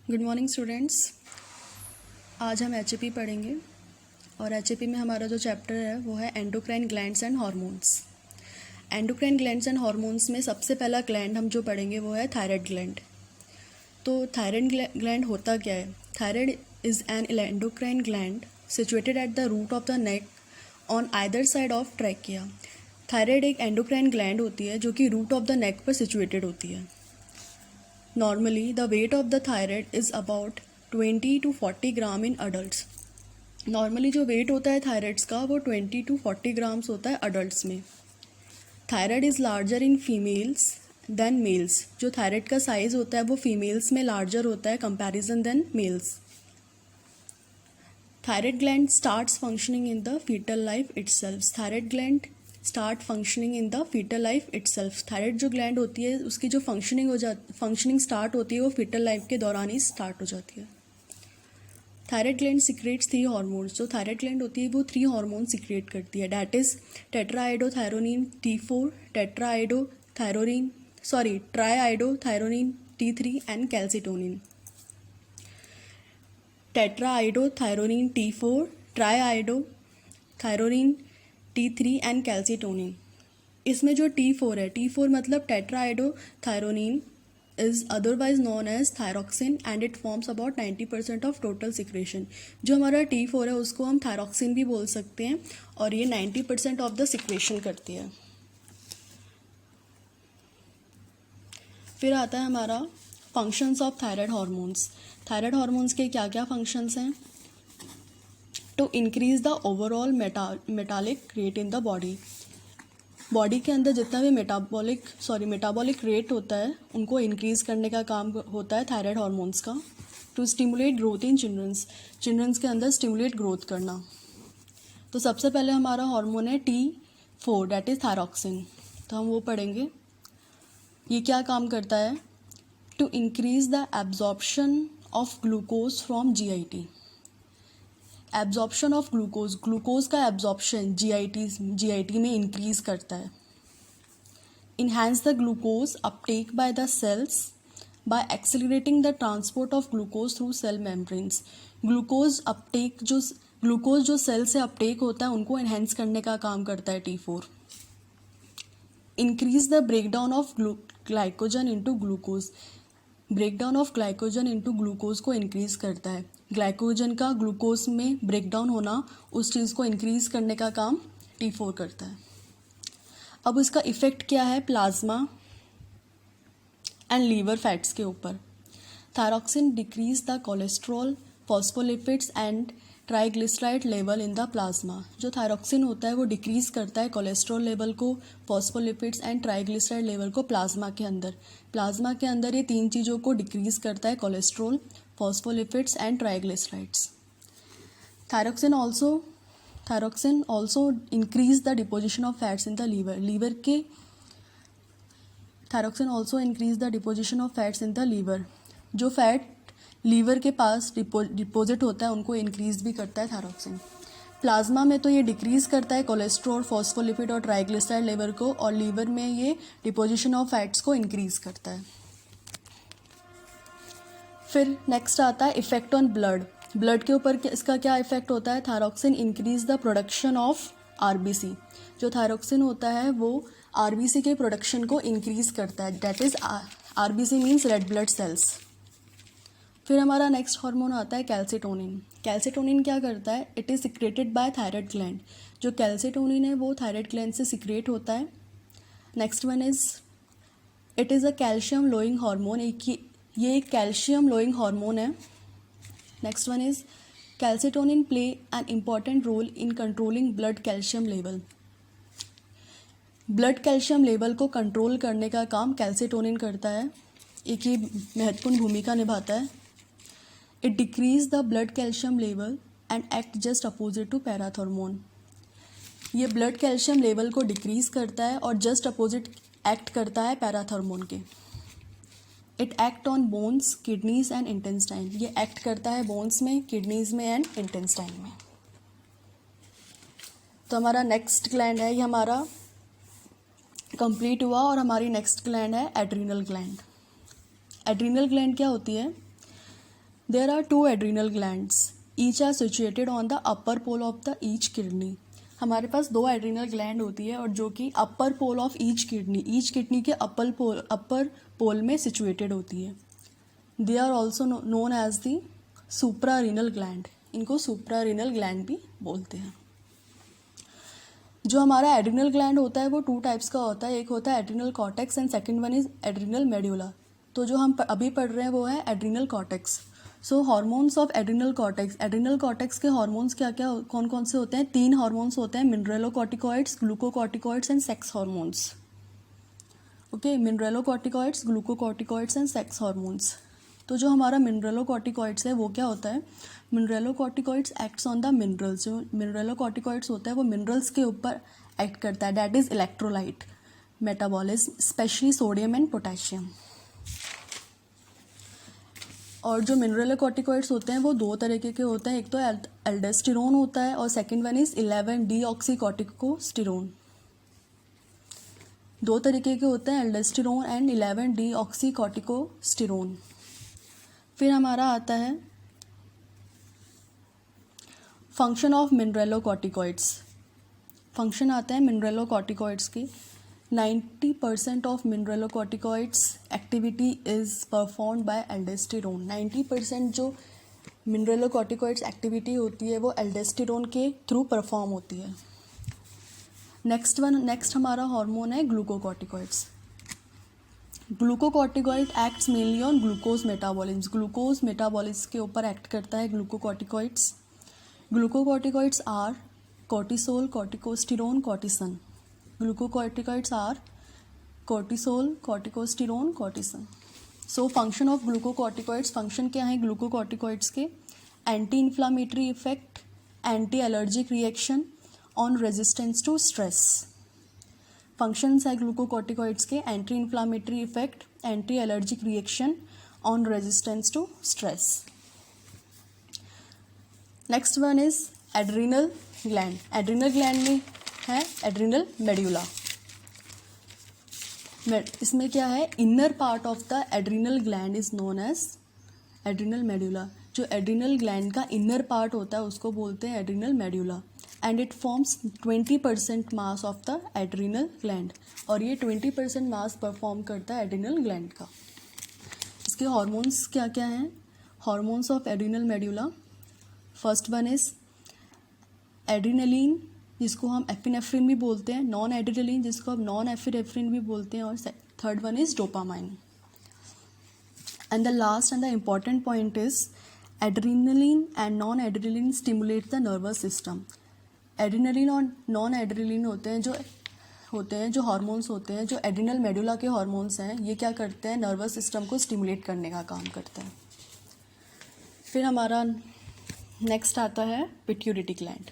Good morning students. आज हम HAP पढ़ेंगे और एचएपी में हमारा जो चैप्टर है वो है endocrine glands and hormones. Endocrine glands and hormones में सबसे पहला ग्लैंड हम जो पढ़ेंगे वो है थायराइड ग्लैंड। तो थायराइड ग्लैंड होता क्या है? Thyroid is an endocrine gland situated at the root of the neck on either side of trachea. Thyroid एक एंडोक्राइन ग्लैंड होती है जो कि रूट ऑफ द नेक पर सिचुएटेड होती है। Normally, the weight of the thyroid is about 20 to 40 gram in adults. Normally जो wait होता है थायराइड्स का वो 20 to 40 ग्राम्स होता है अडल्ट्स में। Thyroid is larger in females than males. जो थायराइड का साइज़ होता है वो फीमेल्स में लार्जर होता है comparison than males. Thyroid gland starts functioning in the foetal life itself. Thyroid gland start functioning in the foetal life itself. Thyroid जो gland होती है उसकी जो फंक्शनिंग स्टार्ट होती है वो फीटल लाइफ के दौरान ही स्टार्ट हो जाती है। Thyroid gland secretes 3 hormones. जो थायराइड ग्लैंड होती है वो 3 हार्मोन सिक्रेट करती है, that is tetraiodothyronine T4, triiodothyronine T3 and calcitonin. Tetraiodothyronine T4, triiodothyronine T3 and calcitonin. इसमें जो T4 है, T4 मतलब टेट्राआइडोथायरोनिन is otherwise known as thyroxine and it forms about 90% of total secretion। जो हमारा T4 है उसको हम थायरोक्सिन भी बोल सकते हैं और ये 90% ऑफ द सिक्रेशन करती है। फिर आता है हमारा functions of thyroid hormones. Thyroid hormones के क्या क्या फंक्शंस हैं? To increase the overall metabolic rate in the body के अंदर जितना भी मेटाबॉलिक रेट होता है उनको इंक्रीज करने का काम होता है थायराइड हार्मोन्स का। To stimulate growth in childrens के अंदर स्टिमुलेट ग्रोथ करना। तो सबसे पहले हमारा हार्मोन है T4 डैट इज थायरोक्सिन। तो हम वो पढ़ेंगे। ये क्या काम करता है? To increase the absorption of glucose from GIT। Absorption of glucose का एब्जॉर्प्शन GIT में इंक्रीज करता है। Enhance the glucose uptake by the cells by accelerating the transport of glucose through cell membranes. Glucose जो cell से uptake होता है उनको enhance करने का काम करता है T4। Increase the breakdown of glycogen into glucose. Breakdown of glycogen into glucose को इंक्रीज करता है। ग्लाइकोजन का ग्लूकोज में ब्रेकडाउन होना उस चीज़ को इंक्रीज करने का काम T4 करता है। अब इसका इफ़ेक्ट क्या है प्लाज्मा एंड लीवर फैट्स के ऊपर? Thyroxine decrease the cholesterol, phospholipids and triglyceride level in the plasma. जो थायरोक्सिन होता है वो डिक्रीज करता है कोलेस्ट्रॉल लेवल को, फॉस्फोलिपिड्स एंड ट्राइग्लिसराइड लेवल को प्लाज्मा के अंदर ये 3 चीज़ों को डिक्रीज करता है, cholesterol, phospholipids and triglycerides. Thyroxine also increase the deposition of fats in the liver. Thyroxine also increase the deposition of fats in the liver. जो फैट लीवर के पास डिपोजिट होता है उनको इंक्रीज भी करता है थायरोक्सिन। प्लाज्मा में तो ये डिक्रीज करता है कोलेस्ट्रॉल, फॉस्फोलिपिड और ट्राइग्लिसराइड लेवल को, और लीवर में ये डिपोजिशन ऑफ फैट्स को इंक्रीज करता है। फिर नेक्स्ट आता है इफेक्ट ऑन ब्लड के ऊपर इसका क्या इफेक्ट होता है? Thyroxine increase the production of RBC। जो थायरोक्सिन होता है वो RBC के प्रोडक्शन को इंक्रीज करता है, that is RBC means red blood cells. फिर हमारा नेक्स्ट हार्मोन आता है कैल्सिटोनिन। कैल्सिटोनिन क्या करता है? It is secreted by thyroid gland. जो कैल्सिटोनिन है वो थायराइड ग्लैंड से सिक्रेट होता है। Next one is it is a calcium lowering hormone. ये एक कैल्शियम लोइंग हार्मोन है। Next one is calcitonin play an important role in controlling blood calcium level. Blood calcium level को control करने का काम कैल्सिटोनिन करता है, एक ये महत्वपूर्ण भूमिका निभाता है। It decrease the blood calcium level and act just opposite to parathormone. ये ब्लड कैल्शियम लेवल को डिक्रीज करता है और जस्ट अपोजिट एक्ट करता है पैराथॉर्मोन के। It act on bones, kidneys and intestine. ये एक्ट करता है बोन्स में, किडनीज में एंड इंटेस्टाइन में। तो हमारा नेक्स्ट ग्लैंड है, ये हमारा कंप्लीट हुआ और हमारी नेक्स्ट ग्लैंड है एड्रीनल ग्लैंड। एड्रीनल ग्लैंड क्या होती है? There are 2 adrenal glands, each are situated on the upper pole of the each kidney. हमारे पास 2 एड्रिनल ग्लैंड होती है और जो कि upper pole of each kidney के अपर पोल में सिचुएटेड होती है। They are also known as the suprarenal gland, इनको सुप्रारीनल ग्लैंड भी बोलते हैं। जो हमारा एड्रिनल ग्लैंड होता है वो 2 टाइप्स का होता है, एक होता है adrenal cortex and second one is adrenal medulla. तो जो हम अभी पढ़ रहे हैं वो है adrenal cortex. So hormones of adrenal cortex के हार्मोन्स क्या क्या कौन कौन से होते हैं? 3 हार्मोन्स होते हैं, mineralocorticoids, glucocorticoids and sex hormones. Okay, mineralocorticoids, glucocorticoids and sex hormones. तो जो हमारा मिनरेलोकॉर्टिकॉइड्स है वो क्या होता है? Mineralocorticoids acts on the minerals. जो मिनरेलोकॉर्टिकॉइड्स होता है वो मिनरल्स के ऊपर एक्ट करता है, that is electrolyte metabolism, specially sodium and potassium. और जो मिनरेलोकॉर्टिकॉइड्स होते हैं वो 2 तरीके के होते हैं, एक तो एल्डोस्टेरोन होता है और सेकंड वन इज 11-डीऑक्सीकॉर्टिकोस्टेरोन। 2 तरीके के होते हैं, एल्डोस्टेरोन एंड 11-डीऑक्सीकॉर्टिकोस्टेरोन। फिर हमारा आता है फंक्शन ऑफ मिनरेलोकॉर्टिकॉइड्स। फंक्शन आता है मिनरेलोकॉर्टिकॉइड्स की। 90% of mineralocorticoids activity is performed by aldosterone. 90% जो मिनरेलोकॉर्टिकॉइड्स एक्टिविटी होती है वो एल्डोस्टेरोन के थ्रू परफॉर्म होती है। नेक्स्ट हमारा हार्मोन है glucocorticoids. Glucocorticoid acts mainly on glucose metabolism. Glucose metabolism के ऊपर एक्ट करता है glucocorticoids. Glucocorticoids are cortisol, corticosterone, cortisone. Glucocorticoids are cortisol, corticosterone, cortisone. So function of glucocorticoids, function क्या है glucocorticoids के? Anti inflammatory effect, anti allergic reaction, on resistance to stress. Functions है glucocorticoids के anti inflammatory effect, anti allergic reaction, on resistance to stress. Next one is adrenal gland. Adrenal gland में है adrenal medulla. इसमें क्या है? Inner part of the adrenal gland is known as adrenal medulla. जो adrenal gland का inner part होता है उसको बोलते हैं adrenal medulla, and it forms 20% mass of the adrenal gland. और ये 20% मास परफॉर्म करता है एड्रिनल ग्लैंड का। इसके हार्मोन्स क्या क्या हैं? Hormones of adrenal medulla, first one is adrenaline, जिसको हम एपिनेफ्रिन भी बोलते हैं, नॉन एड्रिनलिन जिसको हम नॉन एपिनेफ्रिन भी बोलते हैं, और third one is dopamine. And the last and the important point is adrenaline and non adrenaline stimulate the nervous system. Adrenaline और नॉन एड्रिनलिन होते हैं जो हार्मोन्स होते हैं, जो एड्रिनल मेडुला के हार्मोन्स हैं, ये क्या करते हैं? नर्वस सिस्टम को स्टिमुलेट करने का काम करते हैं। फिर हमारा नेक्स्ट आता है पिट्यूटरी ग्लैंड।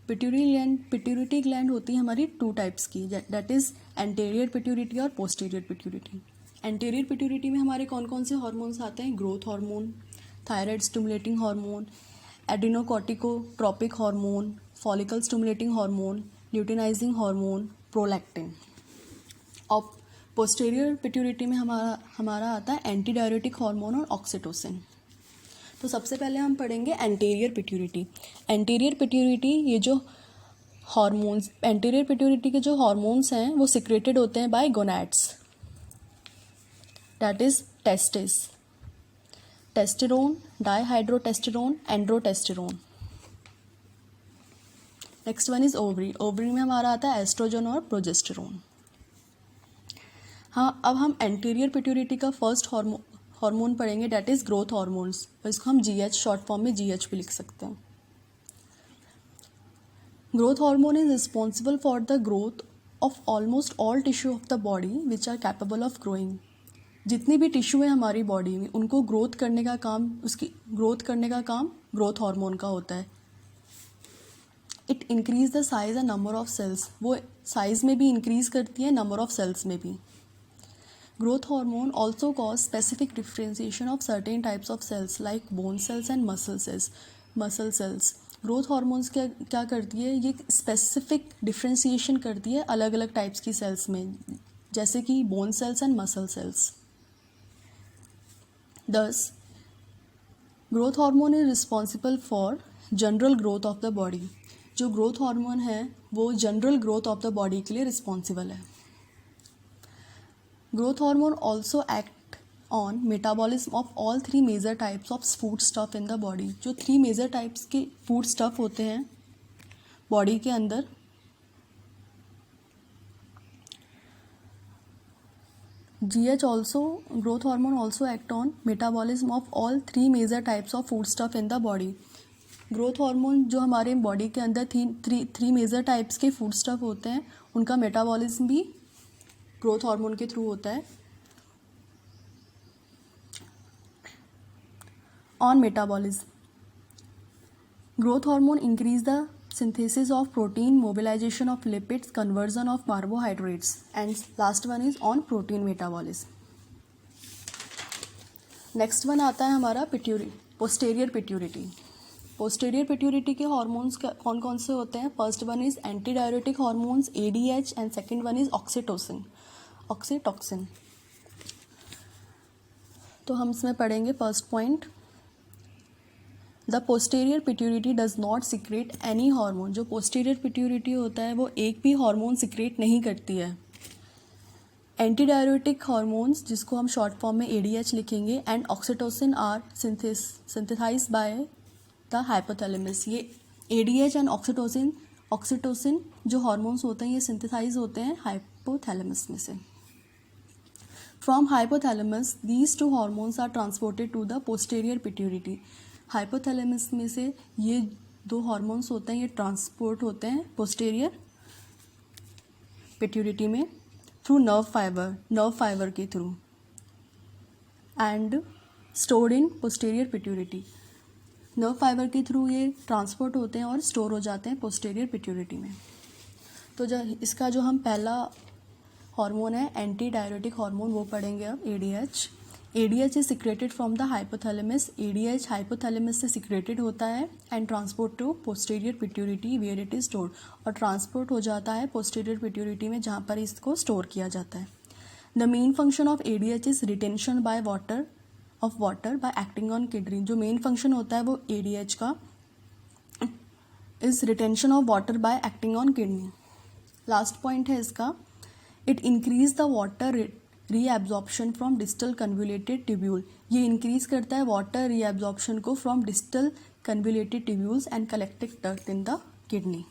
पिट्यूटरी ग्लैंड होती है हमारी 2 टाइप्स की, दैट इज एंटेरियर पिट्यूटरी और पोस्टीरियर पिट्यूटरी। एंटेरियर पिट्यूटरी में हमारे कौन कौन से हार्मोन्स आते हैं? Growth hormone, thyroid stimulating hormone, adrenocorticotropic hormone, follicle stimulating hormone, luteinizing hormone, prolactin. और पोस्टीरियर पिट्यूटरी में हमारा आता है एंटी डायरेटिक हार्मोन और ऑक्सीटोसिन। तो सबसे पहले हम पढ़ेंगे एंटीरियर पिट्यूटरी। एंटीरियर पिट्यूटरी ये जो हार्मोन्स, एंटीरियर पिट्यूटरी के जो हार्मोन्स हैं वो सिक्रेटेड होते हैं by gonads, that is testis, testosterone, dihydrotestosterone, androtestosterone. Next one is ovary. Ovary में हमारा आता है एस्ट्रोजन और प्रोजेस्टेरोन। हाँ, अब हम एंटीरियर पिट्यूटरी का फर्स्ट हार्मोन पढ़ेंगे, डेट इज ग्रोथ हार्मोन्स। इसको हम GH शॉर्ट फॉर्म में GH भी लिख सकते हैं। Growth hormone is responsible for the growth of almost all tissue of the body which are capable of growing. जितनी भी टिश्यू है हमारी बॉडी में, उनको ग्रोथ करने का काम ग्रोथ हार्मोन का होता है। It increase the size and number of cells. वो साइज में भी इंक्रीज करती है, नंबर ऑफ सेल्स में भी। Growth hormone also cause specific differentiation of certain types of cells like bone cells and muscle cells. Growth hormones क्या करती है? ये specific differentiation करती है अलग अलग टाइप्स की सेल्स में, जैसे कि bone cells and muscle cells. Thus, growth hormone is responsible for general growth of the body. जो ग्रोथ हार्मोन है वो general growth of the body के लिए रिस्पॉन्सिबल है। Growth hormone also act on metabolism of all 3 major types of food stuff in the body. जो 3 major types के food stuff होते हैं बॉडी के अंदर, GH also growth hormone also act on metabolism of all 3 major types of food stuff in the body। Growth hormone जो हमारे body के अंदर थ्री मेजर टाइप्स के फूड स्टफ होते हैं उनका मेटाबॉलिज्म भी ग्रोथ हार्मोन के थ्रू होता है। On metabolism, growth hormone increase the synthesis of protein, mobilization of lipids, conversion of carbohydrates, and last one is on protein metabolism। Next one आता है हमारा पोस्टेरियर पिट्यूरिटी। पोस्टेरियर पिट्यूरिटी के हॉर्मोन्स कौन कौन से होते हैं? First one is anti diuretic hormones ADH and second one is oxytocin. तो हम इसमें पढ़ेंगे first point, the posterior pituitary does not secrete any hormone. जो पोस्टेरियर पिट्यूरिटी होता है वो एक भी हार्मोन सिक्रेट नहीं करती है। एंटी डायरेटिक हार्मोन्स जिसको हम शॉर्ट फॉर्म में ADH लिखेंगे and oxytocin are synthesized by the hypothalamus. ये ADH एंड ऑक्सीटोसिन जो हार्मोन्स होते हैं ये सिंथेसाइज होते हैं हाइपोथैलेमस में से। From hypothalamus these 2 hormones are transported to the posterior pituitary. Hypothalamus में से ये 2 हार्मोन्स होते हैं ये ट्रांसपोर्ट होते हैं पोस्टेरियर पिट्यूरिटी में थ्रू नर्व फाइबर के through and stored in posterior pituitary. Nerve fibre के थ्रू ये ट्रांसपोर्ट होते हैं और स्टोर हो जाते हैं पोस्टेरियर पिट्यूरिटी में। तो इसका जो हम पहला हार्मोन है एंटी डायरेटिक हार्मोन वो पढ़ेंगे अब ADH। ADH is secreted from the hypothalamus. ADH hypothalamus से सिक्रेटेड होता है and transport to posterior pituitary where it is stored, और ट्रांसपोर्ट हो जाता है पोस्टेरियर पिट्यूरिटी में जहाँ पर इसको स्टोर किया जाता है। The main function of ADH is retention by water bye acting on kidney. जो मेन फंक्शन होता है वो ADH का is retention of water bye acting on kidney. Last point है इसका, it increase the water reabsorption from distal convoluted tubule. ये increase करता है वाटर रीएब्जॉर्प्शन को from distal convoluted tubules and collected duct in the kidney.